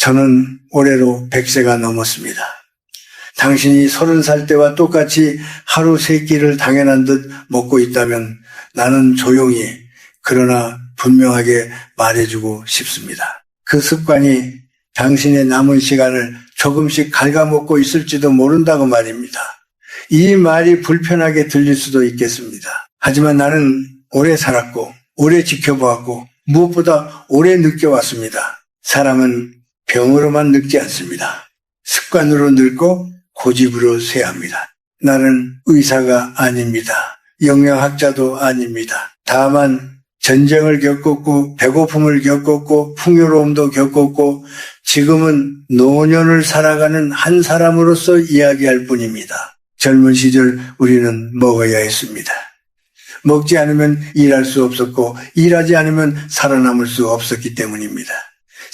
저는 올해로 100세가 넘었습니다. 당신이 30살 때와 똑같이 하루 3끼를 당연한 듯 먹고 있다면 나는 조용히 그러나 분명하게 말해주고 싶습니다. 그 습관이 당신의 남은 시간을 조금씩 갉아먹고 있을지도 모른다고 말입니다. 이 말이 불편하게 들릴 수도 있겠습니다. 하지만 나는 오래 살았고 오래 지켜보았고 무엇보다 오래 느껴왔습니다. 사람은 병으로만 늙지 않습니다. 습관으로 늙고 고집으로 쇠합니다. 나는 의사가 아닙니다. 영양학자도 아닙니다. 다만 전쟁을 겪었고 배고픔을 겪었고 풍요로움도 겪었고 지금은 노년을 살아가는 한 사람으로서 이야기할 뿐입니다. 젊은 시절 우리는 먹어야 했습니다. 먹지 않으면 일할 수 없었고 일하지 않으면 살아남을 수 없었기 때문입니다.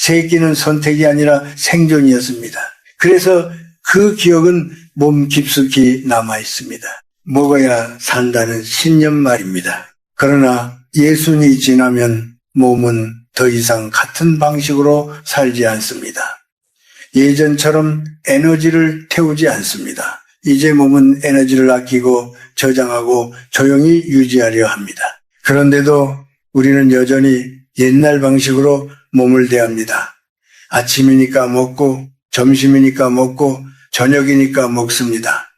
세 끼는 선택이 아니라 생존이었습니다. 그래서 그 기억은 몸 깊숙이 남아 있습니다. 먹어야 산다는 신념 말입니다. 그러나 예순이 지나면 몸은 더 이상 같은 방식으로 살지 않습니다. 예전처럼 에너지를 태우지 않습니다. 이제 몸은 에너지를 아끼고 저장하고 조용히 유지하려 합니다. 그런데도 우리는 여전히 옛날 방식으로 몸을 대합니다. 아침이니까 먹고 점심이니까 먹고 저녁이니까 먹습니다.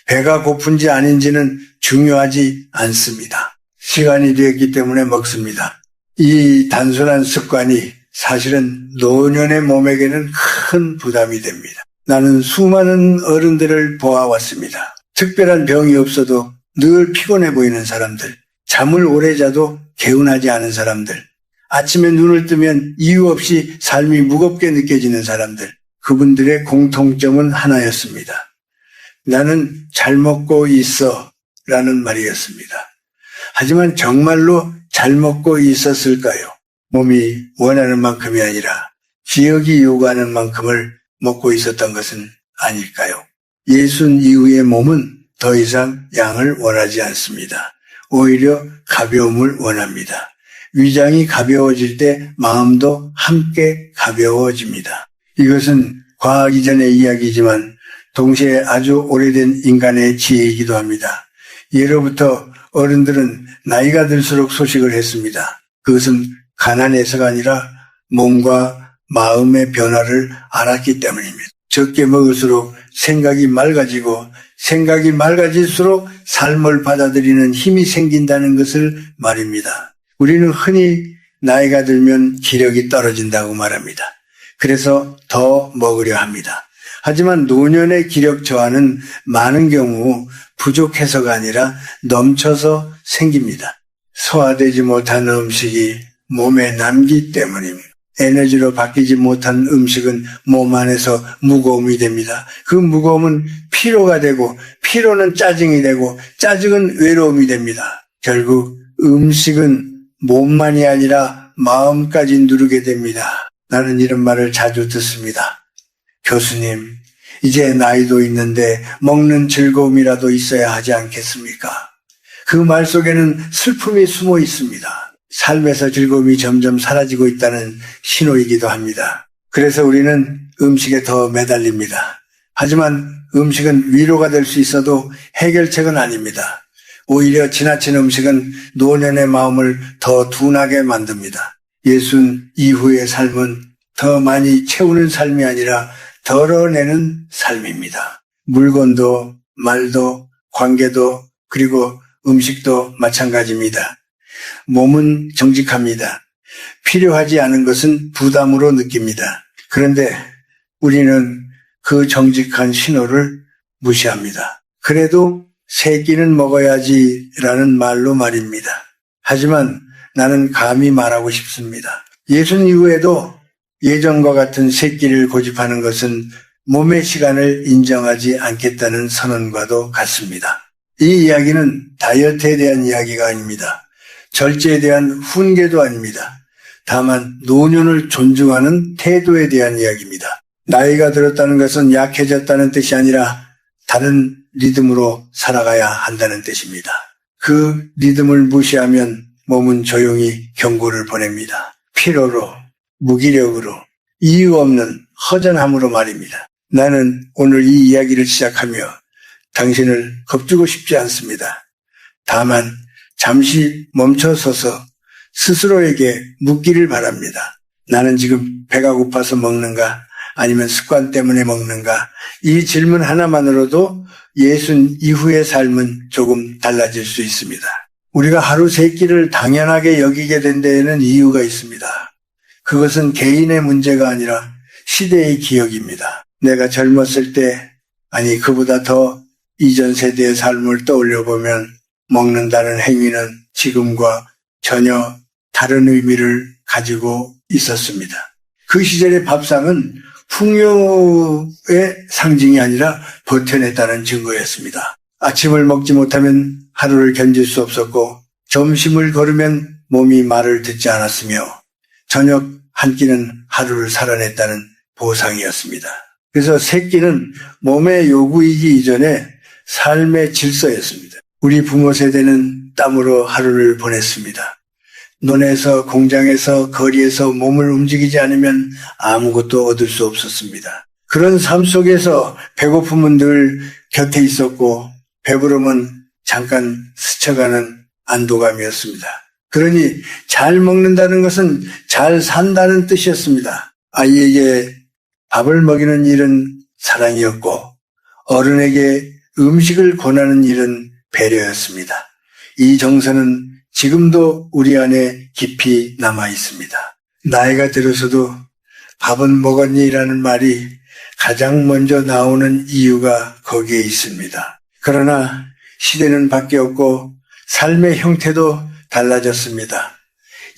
배가 고픈지 아닌지는 중요하지 않습니다. 시간이 되었기 때문에 먹습니다. 이 단순한 습관이 사실은 노년의 몸에게는 큰 부담이 됩니다. 나는 수많은 어른들을 보아왔습니다. 특별한 병이 없어도 늘 피곤해 보이는 사람들, 잠을 오래 자도 개운하지 않은 사람들, 아침에 눈을 뜨면 이유 없이 삶이 무겁게 느껴지는 사람들, 그분들의 공통점은 하나였습니다. 나는 잘 먹고 있어 라는 말이었습니다. 하지만 정말로 잘 먹고 있었을까요? 몸이 원하는 만큼이 아니라 기억이 요구하는 만큼을 먹고 있었던 것은 아닐까요? 예순 이후의 몸은 더 이상 양을 원하지 않습니다. 오히려 가벼움을 원합니다. 위장이 가벼워질 때 마음도 함께 가벼워집니다. 이것은 과학 이전의 이야기지만 동시에 아주 오래된 인간의 지혜이기도 합니다. 예로부터 어른들은 나이가 들수록 소식을 했습니다. 그것은 가난해서가 아니라 몸과 마음의 변화를 알았기 때문입니다. 적게 먹을수록 생각이 맑아지고 생각이 맑아질수록 삶을 받아들이는 힘이 생긴다는 것을 말입니다. 우리는 흔히 나이가 들면 기력이 떨어진다고 말합니다. 그래서 더 먹으려 합니다. 하지만 노년의 기력 저하는 많은 경우 부족해서가 아니라 넘쳐서 생깁니다. 소화되지 못한 음식이 몸에 남기 때문입니다. 에너지로 바뀌지 못한 음식은 몸 안에서 무거움이 됩니다. 그 무거움은 피로가 되고 피로는 짜증이 되고 짜증은 외로움이 됩니다. 결국 음식은 몸만이 아니라 마음까지 누르게 됩니다. 나는 이런 말을 자주 듣습니다. 교수님, 이제 나이도 있는데 먹는 즐거움이라도 있어야 하지 않겠습니까? 그 말 속에는 슬픔이 숨어 있습니다. 삶에서 즐거움이 점점 사라지고 있다는 신호이기도 합니다. 그래서 우리는 음식에 더 매달립니다. 하지만 음식은 위로가 될 수 있어도 해결책은 아닙니다. 오히려 지나친 음식은 노년의 마음을 더 둔하게 만듭니다. 예순 이후의 삶은 더 많이 채우는 삶이 아니라 덜어내는 삶입니다. 물건도 말도 관계도 그리고 음식도 마찬가지입니다. 몸은 정직합니다. 필요하지 않은 것은 부담으로 느낍니다. 그런데 우리는 그 정직한 신호를 무시합니다. 그래도 세 끼는 먹어야지라는 말로 말입니다. 하지만 나는 감히 말하고 싶습니다. 예순 이후에도 예전과 같은 세 끼를 고집하는 것은 몸의 시간을 인정하지 않겠다는 선언과도 같습니다. 이 이야기는 다이어트에 대한 이야기가 아닙니다. 절제에 대한 훈계도 아닙니다. 다만 노년을 존중하는 태도에 대한 이야기입니다. 나이가 들었다는 것은 약해졌다는 뜻이 아니라 다른 리듬으로 살아가야 한다는 뜻입니다. 그 리듬을 무시하면 몸은 조용히 경고를 보냅니다. 피로로, 무기력으로, 이유 없는 허전함으로 말입니다. 나는 오늘 이 이야기를 시작하며 당신을 겁주고 싶지 않습니다. 다만 잠시 멈춰서서 스스로에게 묻기를 바랍니다. 나는 지금 배가 고파서 먹는가? 아니면 습관 때문에 먹는가? 이 질문 하나만으로도 예순 이후의 삶은 조금 달라질 수 있습니다. 우리가 하루 세 끼를 당연하게 여기게 된 데에는 이유가 있습니다. 그것은 개인의 문제가 아니라 시대의 기억입니다. 내가 젊었을 때, 아니 그보다 더 이전 세대의 삶을 떠올려 보면 먹는다는 행위는 지금과 전혀 다른 의미를 가지고 있었습니다. 그 시절의 밥상은 풍요의 상징이 아니라 버텨냈다는 증거였습니다. 아침을 먹지 못하면 하루를 견딜 수 없었고 점심을 거르면 몸이 말을 듣지 않았으며 저녁 한 끼는 하루를 살아냈다는 보상이었습니다. 그래서 세 끼는 몸의 요구이기 이전에 삶의 질서였습니다. 우리 부모 세대는 땀으로 하루를 보냈습니다. 논에서 공장에서 거리에서 몸을 움직이지 않으면 아무것도 얻을 수 없었습니다. 그런 삶 속에서 배고픔은 늘 곁에 있었고 배부름은 잠깐 스쳐가는 안도감이었습니다. 그러니 잘 먹는다는 것은 잘 산다는 뜻이었습니다. 아이에게 밥을 먹이는 일은 사랑이었고 어른에게 음식을 권하는 일은 배려였습니다. 이 정서는 지금도 우리 안에 깊이 남아 있습니다. 나이가 들어서도 밥은 먹었니?라는 말이 가장 먼저 나오는 이유가 거기에 있습니다. 그러나 시대는 바뀌었고 삶의 형태도 달라졌습니다.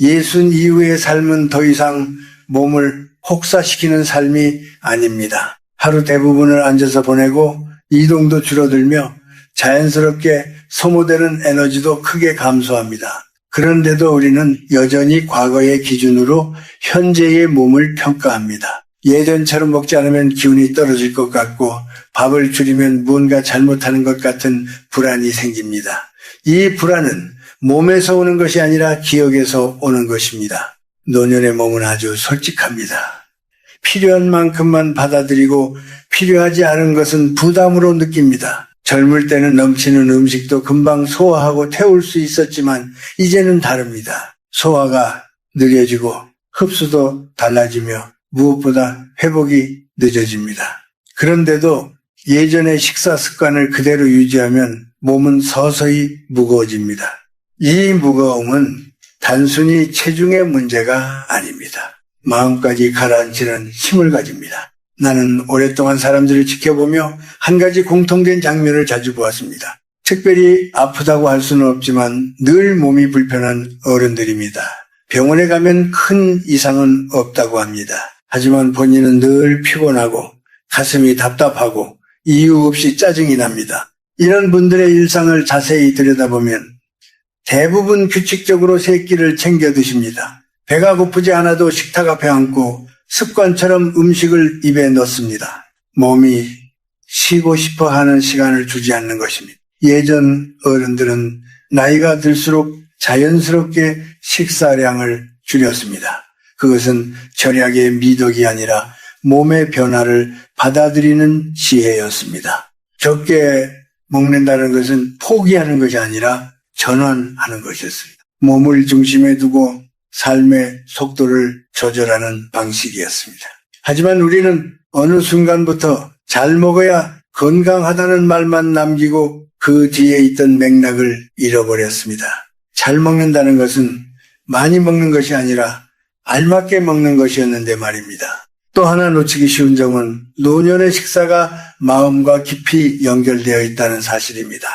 예순 이후의 삶은 더 이상 몸을 혹사시키는 삶이 아닙니다. 하루 대부분을 앉아서 보내고 이동도 줄어들며 자연스럽게 소모되는 에너지도 크게 감소합니다. 그런데도 우리는 여전히 과거의 기준으로 현재의 몸을 평가합니다. 예전처럼 먹지 않으면 기운이 떨어질 것 같고 밥을 줄이면 무언가 잘못하는 것 같은 불안이 생깁니다. 이 불안은 몸에서 오는 것이 아니라 기억에서 오는 것입니다. 노년의 몸은 아주 솔직합니다. 필요한 만큼만 받아들이고 필요하지 않은 것은 부담으로 느낍니다. 젊을 때는 넘치는 음식도 금방 소화하고 태울 수 있었지만 이제는 다릅니다. 소화가 느려지고 흡수도 달라지며 무엇보다 회복이 늦어집니다. 그런데도 예전의 식사 습관을 그대로 유지하면 몸은 서서히 무거워집니다. 이 무거움은 단순히 체중의 문제가 아닙니다. 마음까지 가라앉히는 힘을 가집니다. 나는 오랫동안 사람들을 지켜보며 한 가지 공통된 장면을 자주 보았습니다. 특별히 아프다고 할 수는 없지만 늘 몸이 불편한 어른들입니다. 병원에 가면 큰 이상은 없다고 합니다. 하지만 본인은 늘 피곤하고 가슴이 답답하고 이유 없이 짜증이 납니다. 이런 분들의 일상을 자세히 들여다보면 대부분 규칙적으로 세 끼를 챙겨 드십니다. 배가 고프지 않아도 식탁 앞에 앉고 습관처럼 음식을 입에 넣습니다. 몸이 쉬고 싶어 하는 시간을 주지 않는 것입니다. 예전 어른들은 나이가 들수록 자연스럽게 식사량을 줄였습니다. 그것은 절약의 미덕이 아니라 몸의 변화를 받아들이는 지혜였습니다. 적게 먹는다는 것은 포기하는 것이 아니라 전환하는 것이었습니다. 몸을 중심에 두고 삶의 속도를 조절하는 방식이었습니다. 하지만 우리는 어느 순간부터 잘 먹어야 건강하다는 말만 남기고 그 뒤에 있던 맥락을 잃어버렸습니다. 잘 먹는다는 것은 많이 먹는 것이 아니라 알맞게 먹는 것이었는데 말입니다. 또 하나 놓치기 쉬운 점은 노년의 식사가 마음과 깊이 연결되어 있다는 사실입니다.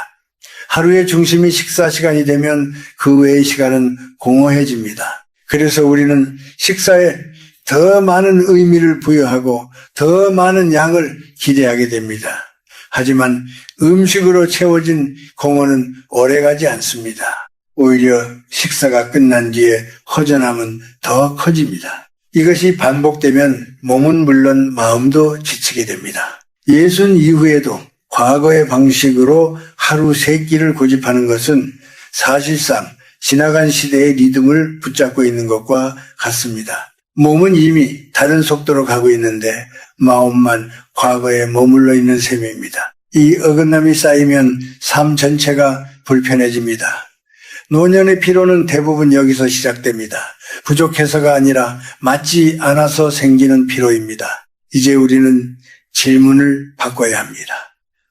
하루의 중심이 식사 시간이 되면 그 외의 시간은 공허해집니다. 그래서 우리는 식사에 더 많은 의미를 부여하고 더 많은 양을 기대하게 됩니다. 하지만 음식으로 채워진 공허는 오래가지 않습니다. 오히려 식사가 끝난 뒤에 허전함은 더 커집니다. 이것이 반복되면 몸은 물론 마음도 지치게 됩니다. 예순 이후에도 과거의 방식으로 하루 세 끼를 고집하는 것은 사실상 지나간 시대의 리듬을 붙잡고 있는 것과 같습니다. 몸은 이미 다른 속도로 가고 있는데 마음만 과거에 머물러 있는 셈입니다. 이 어긋남이 쌓이면 삶 전체가 불편해집니다. 노년의 피로는 대부분 여기서 시작됩니다. 부족해서가 아니라 맞지 않아서 생기는 피로입니다. 이제 우리는 질문을 바꿔야 합니다.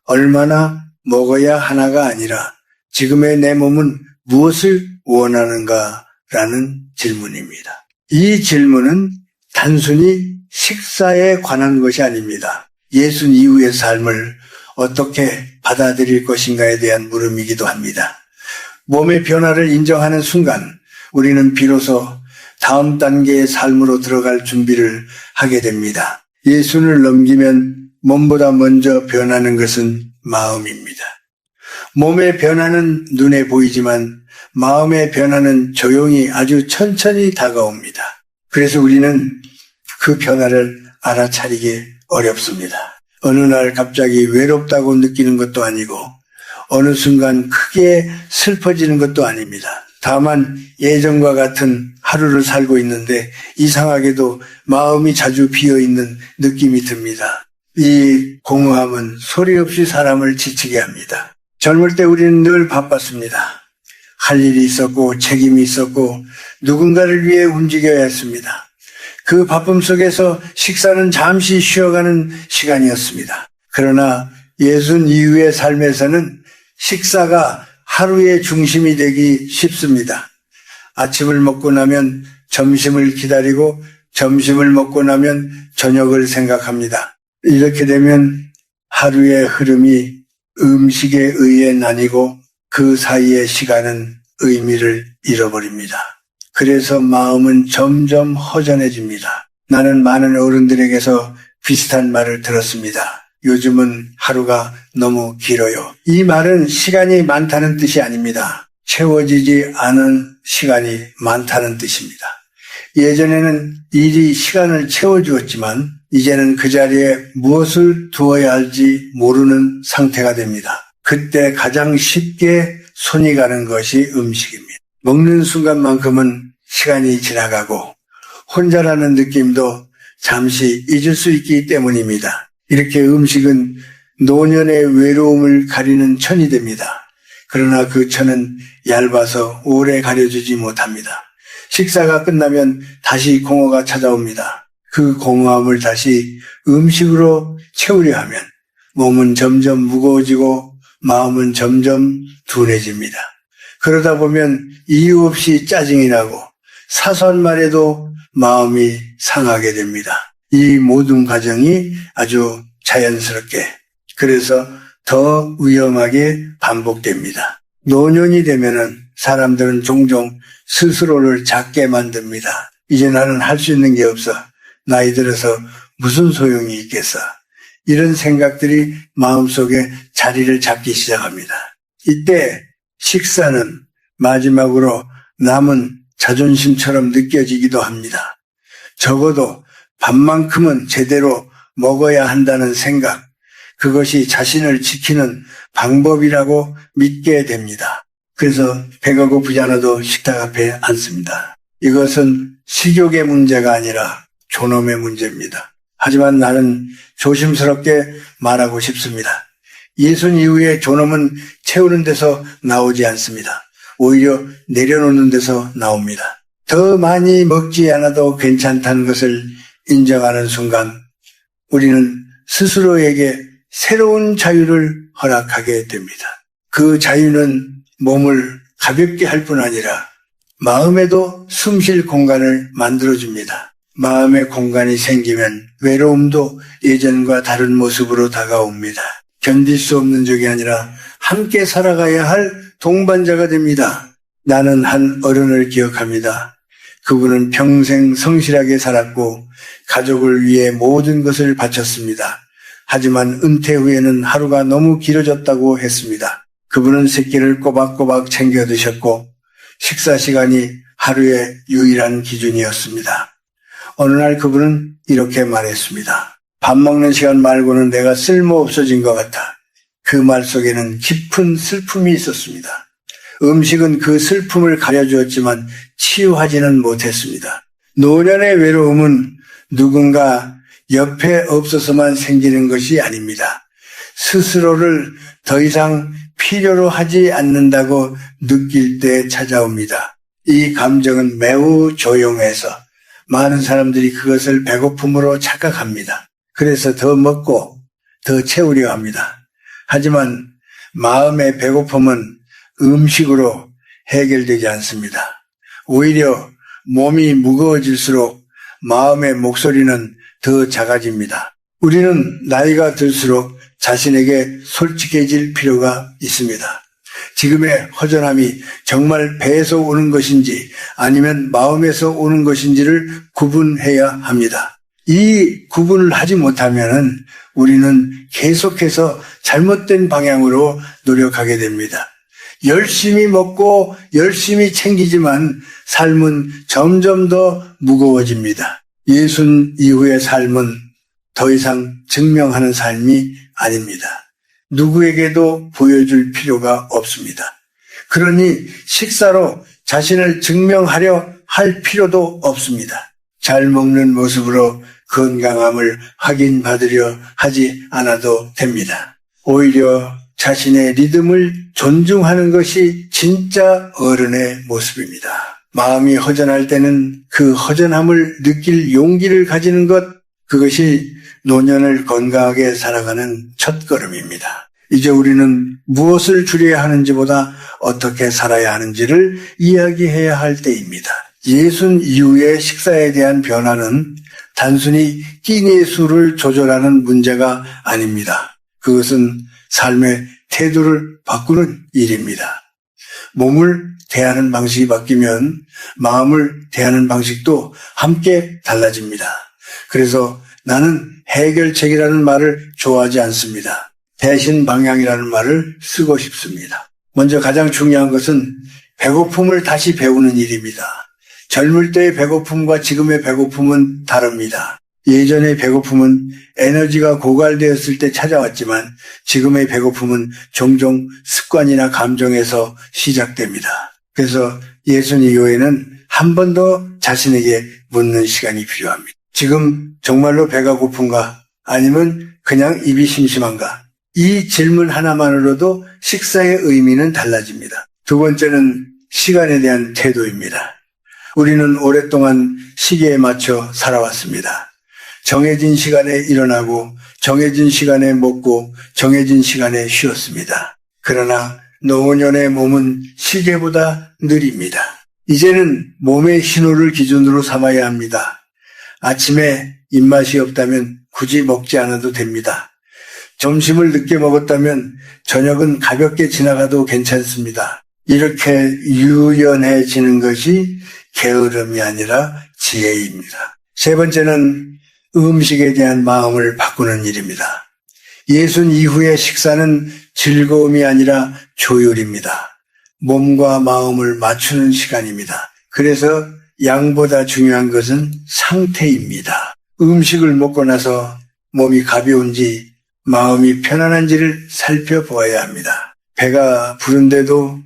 얼마나 먹어야 하나가 아니라 지금의 내 몸은 무엇을 원하는가라는 질문입니다. 이 질문은 단순히 식사에 관한 것이 아닙니다. 예수 이후의 삶을 어떻게 받아들일 것인가에 대한 물음이기도 합니다. 몸의 변화를 인정하는 순간 우리는 비로소 다음 단계의 삶으로 들어갈 준비를 하게 됩니다. 예수를 넘기면 몸보다 먼저 변하는 것은 마음입니다. 몸의 변화는 눈에 보이지만 마음의 변화는 조용히 아주 천천히 다가옵니다. 그래서 우리는 그 변화를 알아차리기 어렵습니다. 어느 날 갑자기 외롭다고 느끼는 것도 아니고 어느 순간 크게 슬퍼지는 것도 아닙니다. 다만 예전과 같은 하루를 살고 있는데 이상하게도 마음이 자주 비어있는 느낌이 듭니다. 이 공허함은 소리 없이 사람을 지치게 합니다. 젊을 때 우리는 늘 바빴습니다. 할 일이 있었고 책임이 있었고 누군가를 위해 움직여야 했습니다. 그 바쁨 속에서 식사는 잠시 쉬어가는 시간이었습니다. 그러나 예수 이후의 삶에서는 식사가 하루의 중심이 되기 쉽습니다. 아침을 먹고 나면 점심을 기다리고 점심을 먹고 나면 저녁을 생각합니다. 이렇게 되면 하루의 흐름이 음식에 의해 나뉘고 그 사이의 시간은 의미를 잃어버립니다. 그래서 마음은 점점 허전해집니다. 나는 많은 어른들에게서 비슷한 말을 들었습니다. 요즘은 하루가 너무 길어요. 이 말은 시간이 많다는 뜻이 아닙니다. 채워지지 않은 시간이 많다는 뜻입니다. 예전에는 일이 시간을 채워주었지만 이제는 그 자리에 무엇을 두어야 할지 모르는 상태가 됩니다. 그때 가장 쉽게 손이 가는 것이 음식입니다. 먹는 순간만큼은 시간이 지나가고 혼자라는 느낌도 잠시 잊을 수 있기 때문입니다. 이렇게 음식은 노년의 외로움을 가리는 천이 됩니다. 그러나 그 천은 얇아서 오래 가려주지 못합니다. 식사가 끝나면 다시 공허가 찾아옵니다. 그 공허함을 다시 음식으로 채우려 하면 몸은 점점 무거워지고 마음은 점점 둔해집니다. 그러다 보면 이유 없이 짜증이 나고 사소한 말에도 마음이 상하게 됩니다. 이 모든 과정이 아주 자연스럽게, 그래서 더 위험하게 반복됩니다. 노년이 되면은 사람들은 종종 스스로를 작게 만듭니다. 이제 나는 할 수 있는 게 없어. 나이 들어서 무슨 소용이 있겠어. 이런 생각들이 마음속에 자리를 잡기 시작합니다. 이때 식사는 마지막으로 남은 자존심처럼 느껴지기도 합니다. 적어도 밥만큼은 제대로 먹어야 한다는 생각, 그것이 자신을 지키는 방법이라고 믿게 됩니다. 그래서 배가 고프지 않아도 식탁 앞에 앉습니다. 이것은 식욕의 문제가 아니라 존엄의 문제입니다. 하지만 나는 조심스럽게 말하고 싶습니다. 예수 이후에 존엄은 채우는 데서 나오지 않습니다. 오히려 내려놓는 데서 나옵니다. 더 많이 먹지 않아도 괜찮다는 것을 인정하는 순간 우리는 스스로에게 새로운 자유를 허락하게 됩니다. 그 자유는 몸을 가볍게 할 뿐 아니라 마음에도 숨쉴 공간을 만들어줍니다. 마음의 공간이 생기면 외로움도 예전과 다른 모습으로 다가옵니다. 견딜 수 없는 적이 아니라 함께 살아가야 할 동반자가 됩니다. 나는 한 어른을 기억합니다. 그분은 평생 성실하게 살았고 가족을 위해 모든 것을 바쳤습니다. 하지만 은퇴 후에는 하루가 너무 길어졌다고 했습니다. 그분은 새끼를 꼬박꼬박 챙겨 드셨고 식사 시간이 하루의 유일한 기준이었습니다. 어느 날 그분은 이렇게 말했습니다. 밥 먹는 시간 말고는 내가 쓸모없어진 것 같아. 그 말 속에는 깊은 슬픔이 있었습니다. 음식은 그 슬픔을 가려주었지만 치유하지는 못했습니다. 노년의 외로움은 누군가 옆에 없어서만 생기는 것이 아닙니다. 스스로를 더 이상 필요로 하지 않는다고 느낄 때 찾아옵니다. 이 감정은 매우 조용해서 많은 사람들이 그것을 배고픔으로 착각합니다. 그래서 더 먹고 더 채우려 합니다. 하지만 마음의 배고픔은 음식으로 해결되지 않습니다. 오히려 몸이 무거워질수록 마음의 목소리는 더 작아집니다. 우리는 나이가 들수록 자신에게 솔직해질 필요가 있습니다. 지금의 허전함이 정말 배에서 오는 것인지 아니면 마음에서 오는 것인지를 구분해야 합니다. 이 구분을 하지 못하면 우리는 계속해서 잘못된 방향으로 노력하게 됩니다. 열심히 먹고 열심히 챙기지만 삶은 점점 더 무거워집니다. 예순 이후의 삶은 더 이상 증명하는 삶이 아닙니다. 누구에게도 보여줄 필요가 없습니다. 그러니 식사로 자신을 증명하려 할 필요도 없습니다. 잘 먹는 모습으로 건강함을 확인받으려 하지 않아도 됩니다. 오히려 자신의 리듬을 존중하는 것이 진짜 어른의 모습입니다. 마음이 허전할 때는 그 허전함을 느낄 용기를 가지는 것, 그것이 노년을 건강하게 살아가는 첫걸음입니다. 이제 우리는 무엇을 줄여야 하는지보다 어떻게 살아야 하는지를 이야기해야 할 때입니다. 예순 이후의 식사에 대한 변화는 단순히 끼니의 수를 조절하는 문제가 아닙니다. 그것은 삶의 태도를 바꾸는 일입니다. 몸을 대하는 방식이 바뀌면 마음을 대하는 방식도 함께 달라집니다. 그래서 나는 해결책이라는 말을 좋아하지 않습니다. 대신 방향이라는 말을 쓰고 싶습니다. 먼저 가장 중요한 것은 배고픔을 다시 배우는 일입니다. 젊을 때의 배고픔과 지금의 배고픔은 다릅니다. 예전의 배고픔은 에너지가 고갈되었을 때 찾아왔지만 지금의 배고픔은 종종 습관이나 감정에서 시작됩니다. 그래서 예순 이후에는 한 번 더 자신에게 묻는 시간이 필요합니다. 지금 정말로 배가 고픈가? 아니면 그냥 입이 심심한가? 이 질문 하나만으로도 식사의 의미는 달라집니다. 두 번째는 시간에 대한 태도입니다. 우리는 오랫동안 시계에 맞춰 살아왔습니다. 정해진 시간에 일어나고 정해진 시간에 먹고 정해진 시간에 쉬었습니다. 그러나 노년의 몸은 시계보다 느립니다. 이제는 몸의 신호를 기준으로 삼아야 합니다. 아침에 입맛이 없다면 굳이 먹지 않아도 됩니다. 점심을 늦게 먹었다면 저녁은 가볍게 지나가도 괜찮습니다. 이렇게 유연해지는 것이 게으름이 아니라 지혜입니다. 세 번째는 음식에 대한 마음을 바꾸는 일입니다. 예순 이후의 식사는 즐거움이 아니라 조율입니다. 몸과 마음을 맞추는 시간입니다. 그래서 양보다 중요한 것은 상태입니다. 음식을 먹고 나서 몸이 가벼운지 마음이 편안한지를 살펴보아야 합니다. 배가 부른데도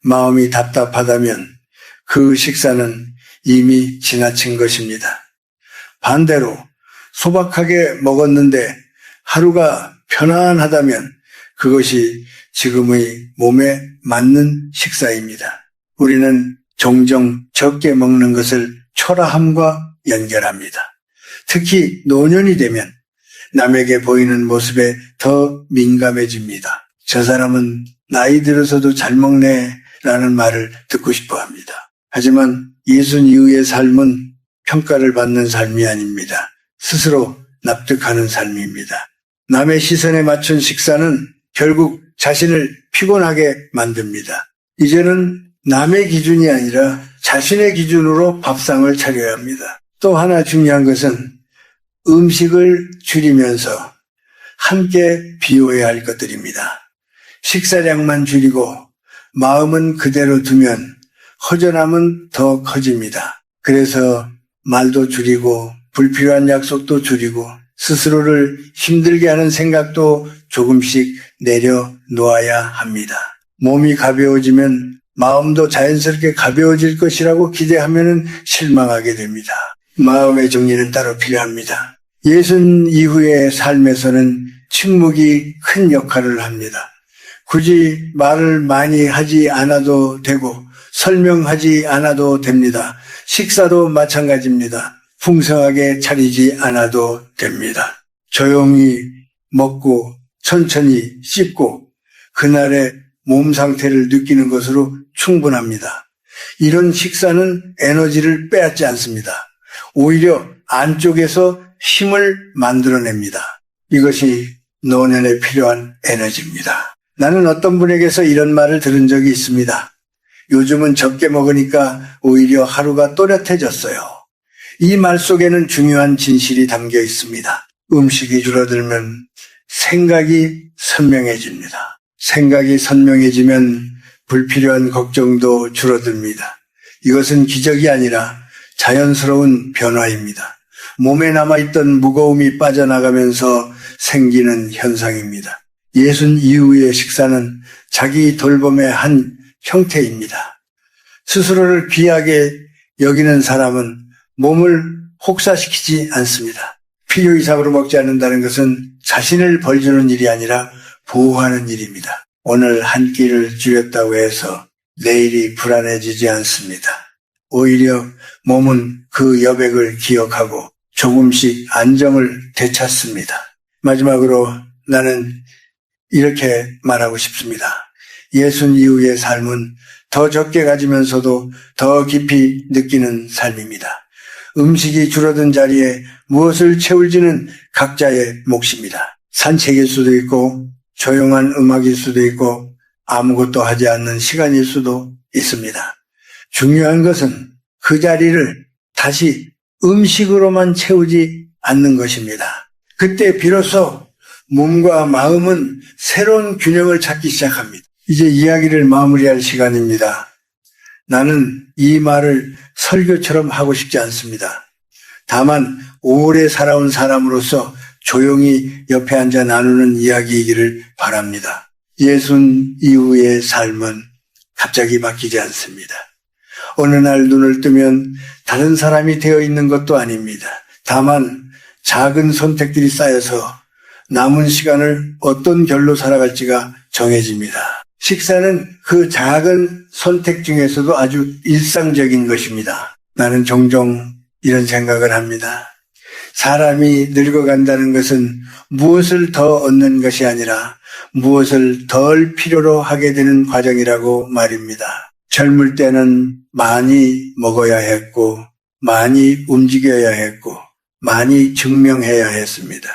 마음이 답답하다면 그 식사는 이미 지나친 것입니다. 반대로 소박하게 먹었는데 하루가 편안하다면 그것이 지금의 몸에 맞는 식사입니다. 우리는 종종 적게 먹는 것을 초라함과 연결합니다. 특히 노년이 되면 남에게 보이는 모습에 더 민감해집니다. 저 사람은 나이 들어서도 잘 먹네 라는 말을 듣고 싶어 합니다. 하지만 예순 이후의 삶은 평가를 받는 삶이 아닙니다. 스스로 납득하는 삶입니다. 남의 시선에 맞춘 식사는 결국 자신을 피곤하게 만듭니다. 이제는 남의 기준이 아니라 자신의 기준으로 밥상을 차려야 합니다. 또 하나 중요한 것은 음식을 줄이면서 함께 비워야 할 것들입니다. 식사량만 줄이고 마음은 그대로 두면 허전함은 더 커집니다. 그래서 말도 줄이고 불필요한 약속도 줄이고 스스로를 힘들게 하는 생각도 조금씩 내려놓아야 합니다. 몸이 가벼워지면 마음도 자연스럽게 가벼워질 것이라고 기대하면 실망하게 됩니다. 마음의 정리는 따로 필요합니다. 예순 이후의 삶에서는 침묵이 큰 역할을 합니다. 굳이 말을 많이 하지 않아도 되고 설명하지 않아도 됩니다. 식사도 마찬가지입니다. 풍성하게 차리지 않아도 됩니다. 조용히 먹고 천천히 씹고 그날의 몸 상태를 느끼는 것으로 충분합니다. 이런 식사는 에너지를 빼앗지 않습니다. 오히려 안쪽에서 힘을 만들어냅니다. 이것이 노년에 필요한 에너지입니다. 나는 어떤 분에게서 이런 말을 들은 적이 있습니다. 요즘은 적게 먹으니까 오히려 하루가 또렷해졌어요. 이 말 속에는 중요한 진실이 담겨 있습니다. 음식이 줄어들면 생각이 선명해집니다. 생각이 선명해지면 불필요한 걱정도 줄어듭니다. 이것은 기적이 아니라 자연스러운 변화입니다. 몸에 남아있던 무거움이 빠져나가면서 생기는 현상입니다. 예순 이후의 식사는 자기 돌봄의 한 형태입니다. 스스로를 귀하게 여기는 사람은 몸을 혹사시키지 않습니다. 필요 이상으로 먹지 않는다는 것은 자신을 벌주는 일이 아니라 보호하는 일입니다. 오늘 한 끼를 줄였다고 해서 내일이 불안해지지 않습니다. 오히려 몸은 그 여백을 기억하고 조금씩 안정을 되찾습니다. 마지막으로 나는 이렇게 말하고 싶습니다. 예순 이후의 삶은 더 적게 가지면서도 더 깊이 느끼는 삶입니다. 음식이 줄어든 자리에 무엇을 채울지는 각자의 몫입니다. 산책일 수도 있고 조용한 음악일 수도 있고 아무것도 하지 않는 시간일 수도 있습니다. 중요한 것은 그 자리를 다시 음식으로만 채우지 않는 것입니다. 그때 비로소 몸과 마음은 새로운 균형을 찾기 시작합니다. 이제 이야기를 마무리할 시간입니다. 나는 이 말을 설교처럼 하고 싶지 않습니다. 다만 오래 살아온 사람으로서 조용히 옆에 앉아 나누는 이야기이기를 바랍니다. 예순 이후의 삶은 갑자기 바뀌지 않습니다. 어느 날 눈을 뜨면 다른 사람이 되어 있는 것도 아닙니다. 다만 작은 선택들이 쌓여서 남은 시간을 어떤 결로 살아갈지가 정해집니다. 식사는 그 작은 선택 중에서도 아주 일상적인 것입니다. 나는 종종 이런 생각을 합니다. 사람이 늙어간다는 것은 무엇을 더 얻는 것이 아니라 무엇을 덜 필요로 하게 되는 과정이라고 말입니다. 젊을 때는 많이 먹어야 했고 많이 움직여야 했고 많이 증명해야 했습니다.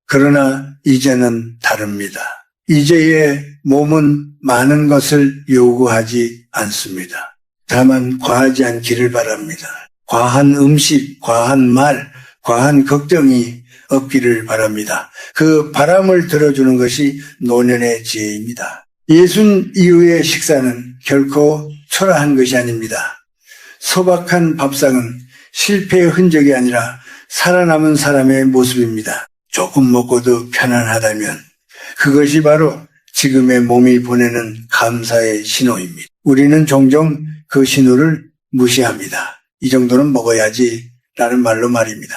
그러나 이제는 다릅니다. 이제의 몸은 많은 것을 요구하지 않습니다. 다만 과하지 않기를 바랍니다. 과한 음식, 과한 말, 과한 걱정이 없기를 바랍니다. 그 바람을 들어주는 것이 노년의 지혜입니다. 예순 이후의 식사는 결코 초라한 것이 아닙니다. 소박한 밥상은 실패의 흔적이 아니라 살아남은 사람의 모습입니다. 조금 먹고도 편안하다면 그것이 바로 지금의 몸이 보내는 감사의 신호입니다. 우리는 종종 그 신호를 무시합니다. 이 정도는 먹어야지 라는 말로 말입니다.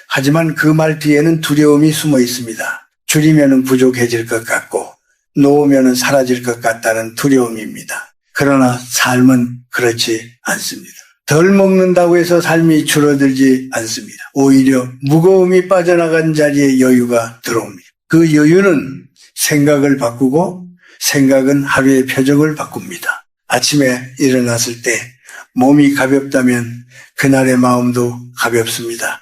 하지만 그 말 뒤에는 두려움이 숨어 있습니다. 줄이면 부족해질 것 같고 놓으면 사라질 것 같다는 두려움입니다. 그러나 삶은 그렇지 않습니다. 덜 먹는다고 해서 삶이 줄어들지 않습니다. 오히려 무거움이 빠져나간 자리에 여유가 들어옵니다. 그 여유는 생각을 바꾸고 생각은 하루의 표적을 바꿉니다. 아침에 일어났을 때 몸이 가볍다면 그날의 마음도 가볍습니다.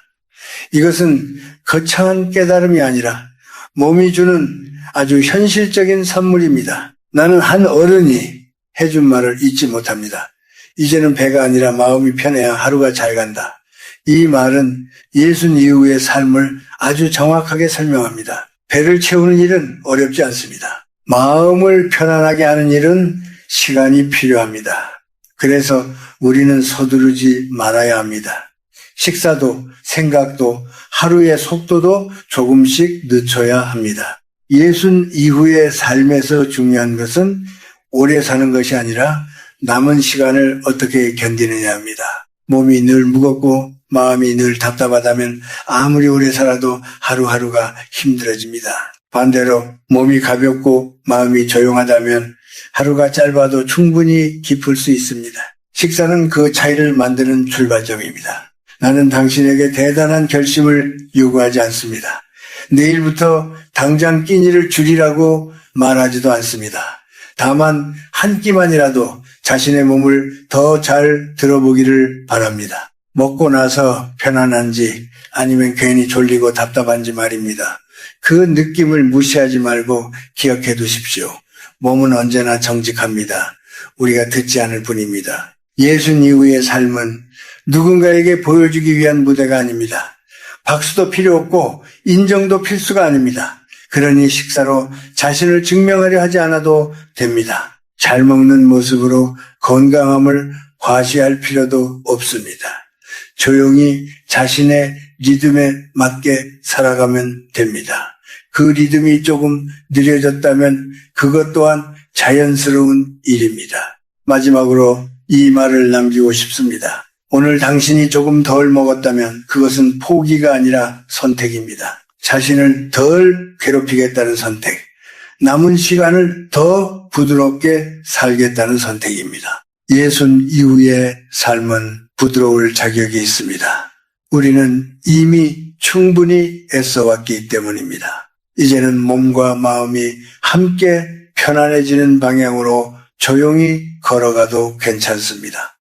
이것은 거창한 깨달음이 아니라 몸이 주는 아주 현실적인 선물입니다. 나는 한 어른이 해준 말을 잊지 못합니다. 이제는 배가 아니라 마음이 편해야 하루가 잘 간다. 이 말은 예순 이후의 삶을 아주 정확하게 설명합니다. 배를 채우는 일은 어렵지 않습니다. 마음을 편안하게 하는 일은 시간이 필요합니다. 그래서 우리는 서두르지 말아야 합니다. 식사도 생각도 하루의 속도도 조금씩 늦춰야 합니다. 예순 이후의 삶에서 중요한 것은 오래 사는 것이 아니라 남은 시간을 어떻게 견디느냐입니다. 몸이 늘 무겁고 마음이 늘 답답하다면 아무리 오래 살아도 하루하루가 힘들어집니다. 반대로 몸이 가볍고 마음이 조용하다면 하루가 짧아도 충분히 깊을 수 있습니다. 식사는 그 차이를 만드는 출발점입니다. 나는 당신에게 대단한 결심을 요구하지 않습니다. 내일부터 당장 끼니를 줄이라고 말하지도 않습니다. 다만 한 끼만이라도 자신의 몸을 더 잘 들어보기를 바랍니다. 먹고 나서 편안한지 아니면 괜히 졸리고 답답한지 말입니다. 그 느낌을 무시하지 말고 기억해 두십시오. 몸은 언제나 정직합니다. 우리가 듣지 않을 뿐입니다. 예수님 이후의 삶은 누군가에게 보여주기 위한 무대가 아닙니다. 박수도 필요 없고 인정도 필수가 아닙니다. 그러니 식사로 자신을 증명하려 하지 않아도 됩니다. 잘 먹는 모습으로 건강함을 과시할 필요도 없습니다. 조용히 자신의 리듬에 맞게 살아가면 됩니다. 그 리듬이 조금 느려졌다면 그것 또한 자연스러운 일입니다. 마지막으로 이 말을 남기고 싶습니다. 오늘 당신이 조금 덜 먹었다면 그것은 포기가 아니라 선택입니다. 자신을 덜 괴롭히겠다는 선택, 남은 시간을 더 부드럽게 살겠다는 선택입니다. 예순 이후의 삶은 부드러울 자격이 있습니다. 우리는 이미 충분히 애써왔기 때문입니다. 이제는 몸과 마음이 함께 편안해지는 방향으로 조용히 걸어가도 괜찮습니다.